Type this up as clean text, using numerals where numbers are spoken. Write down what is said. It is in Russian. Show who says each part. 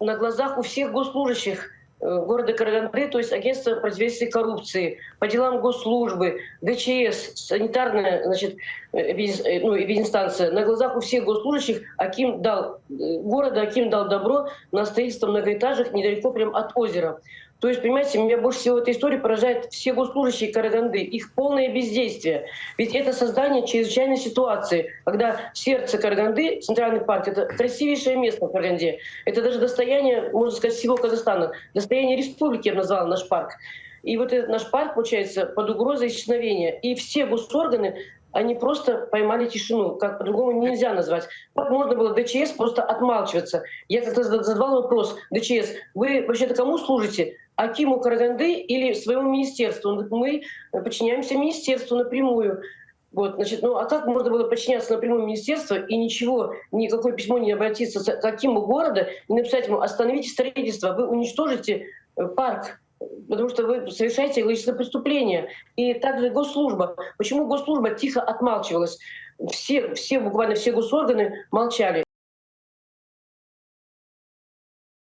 Speaker 1: на глазах у всех госслужащих города Караганды, то есть агентство противодействия коррупции, по делам госслужбы, ДЧС, санитарная, значит, эпидинстанция, на глазах у всех госслужащих Аким дал, города Аким дал добро на строительство многоэтажек недалеко прям от озера. То есть, понимаете, меня больше всего в этой истории поражает все госслужащие Караганды, их полное бездействие. Ведь это создание чрезвычайной ситуации, когда сердце Караганды, Центральный парк, это красивейшее место в Караганде. Это даже достояние, можно сказать, всего Казахстана. Достояние республики, я бы назвала наш парк. И вот этот наш парк, получается, под угрозой исчезновения. И все госорганы, они просто поймали тишину, как по-другому нельзя назвать. Как можно было ДЧС просто отмалчиваться? Я как-то задавала вопрос, ДЧС, вы вообще-то кому служите? Акиму Караганды или своему министерству? Он говорит, мы подчиняемся министерству напрямую. Вот, значит, ну а как можно было подчиняться напрямую министерству и ничего, никакое письмо не обратиться к Акиму города, не написать ему «остановите строительство, вы уничтожите парк», потому что вы совершаете экологическое преступление. И также госслужба. Почему госслужба тихо отмалчивалась? Все, буквально все госорганы молчали.